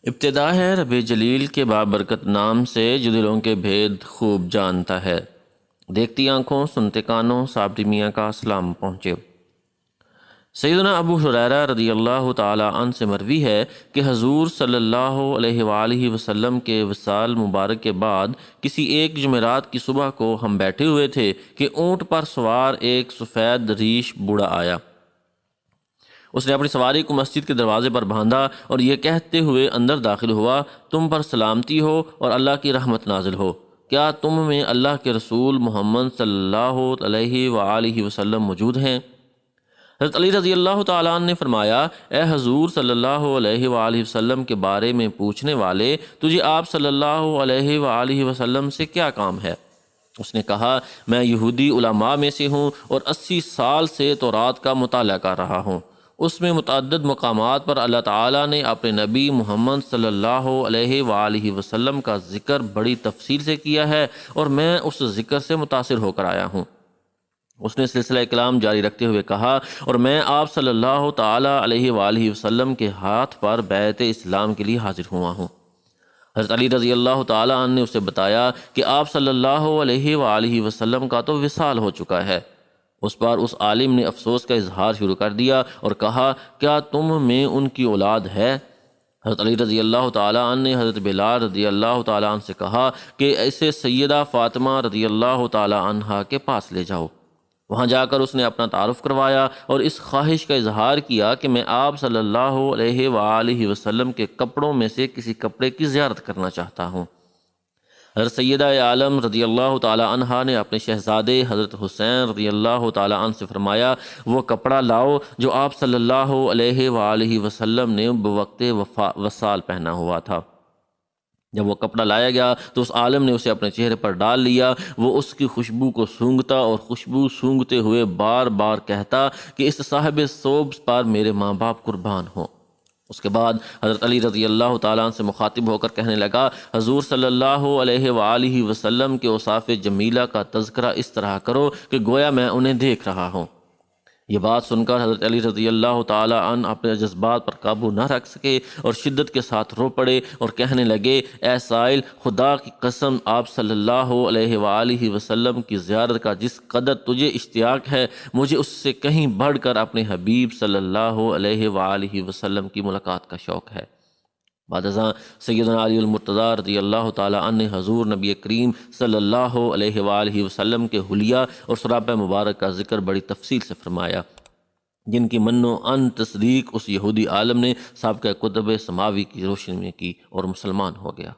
ابتدا ہے رب جلیل کے بابرکت نام سے جو دلوں کے بھید خوب جانتا ہے۔ دیکھتی آنکھوں سنتے کانوں صابری میاں کا سلام پہنچے۔ سیدنا ابو ہریرہ رضی اللہ تعالی عنہ سے مروی ہے کہ حضور صلی اللہ علیہ وآلہ وسلم کے وصال مبارک کے بعد کسی ایک جمعرات کی صبح کو ہم بیٹھے ہوئے تھے کہ اونٹ پر سوار ایک سفید ریش بوڑھا آیا۔ اس نے اپنی سواری کو مسجد کے دروازے پر باندھا اور یہ کہتے ہوئے اندر داخل ہوا، تم پر سلامتی ہو اور اللہ کی رحمت نازل ہو۔ کیا تم میں اللہ کے رسول محمد صلی اللہ علیہ وآلہ وسلم موجود ہیں؟ حضرت علی رضی اللہ تعالیٰ عنہ نے فرمایا، اے حضور صلی اللہ علیہ وآلہ وسلم کے بارے میں پوچھنے والے، تجھے آپ صلی اللہ علیہ وآلہ وسلم سے کیا کام ہے؟ اس نے کہا، میں یہودی علماء میں سے ہوں اور 80 سال سے تورات کا مطالعہ کر رہا ہوں۔ اس میں متعدد مقامات پر اللہ تعالیٰ نے اپنے نبی محمد صلی اللہ علیہ وآلہ وسلم کا ذکر بڑی تفصیل سے کیا ہے اور میں اس ذکر سے متاثر ہو کر آیا ہوں۔ اس نے سلسلہ کلام جاری رکھتے ہوئے کہا، اور میں آپ صلی اللہ تعالیٰ علیہ وآلہ وسلم کے ہاتھ پر بیعت اسلام کے لیے حاضر ہوا ہوں۔ حضرت علی رضی اللہ تعالیٰ عنہ نے اسے بتایا کہ آپ صلی اللہ علیہ وآلہ وسلم کا تو وصال ہو چکا ہے۔ اس پر اس عالم نے افسوس کا اظہار شروع کر دیا اور کہا، کیا تم میں ان کی اولاد ہے؟ حضرت علی رضی اللہ تعالیٰ عنہ نے حضرت بلال رضی اللہ تعالیٰ عنہ سے کہا کہ اسے سیدہ فاطمہ رضی اللہ تعالیٰ عنہا کے پاس لے جاؤ۔ وہاں جا کر اس نے اپنا تعارف کروایا اور اس خواہش کا اظہار کیا کہ میں آپ صلی اللہ علیہ وآلہ وسلم کے کپڑوں میں سے کسی کپڑے کی زیارت کرنا چاہتا ہوں۔ حضرت سیدہ عالم رضی اللہ تعالیٰ عنہا نے اپنے شہزادے حضرت حسین رضی اللہ تعالیٰ عنہ سے فرمایا، وہ کپڑا لاؤ جو آپ صلی اللہ علیہ وآلہ وسلم نے بوقت وصال پہنا ہوا تھا۔ جب وہ کپڑا لایا گیا تو اس عالم نے اسے اپنے چہرے پر ڈال لیا۔ وہ اس کی خوشبو کو سونگھتا اور خوشبو سونگھتے ہوئے بار بار کہتا کہ اس صاحب ثوب پر میرے ماں باپ قربان ہوں۔ اس کے بعد حضرت علی رضی اللہ تعالیٰ عنہ سے مخاطب ہو کر کہنے لگا، حضور صلی اللہ علیہ وآلہ وسلم کے اوصاف جمیلہ کا تذکرہ اس طرح کرو کہ گویا میں انہیں دیکھ رہا ہوں۔ یہ بات سن کر حضرت علی رضی اللہ تعالیٰ عنہ اپنے جذبات پر قابو نہ رکھ سکے اور شدت کے ساتھ رو پڑے اور کہنے لگے، اے سائل، خدا کی قسم، آپ صلی اللہ علیہ وآلہ وسلم کی زیارت کا جس قدر تجھے اشتیاق ہے، مجھے اس سے کہیں بڑھ کر اپنے حبیب صلی اللہ علیہ وآلہ وسلم کی ملاقات کا شوق ہے۔ بعد ازاں سیدنا علی المرتضیٰ رضی اللہ تعالیٰ عنہ نے حضور نبی کریم صلی اللہ علیہ وآلہ وسلم کے حلیہ اور سراپہ مبارک کا ذکر بڑی تفصیل سے فرمایا، جن کی من و عن تصدیق اس یہودی عالم نے سابقہ کتب سماوی کی روشنی میں کی اور مسلمان ہو گیا۔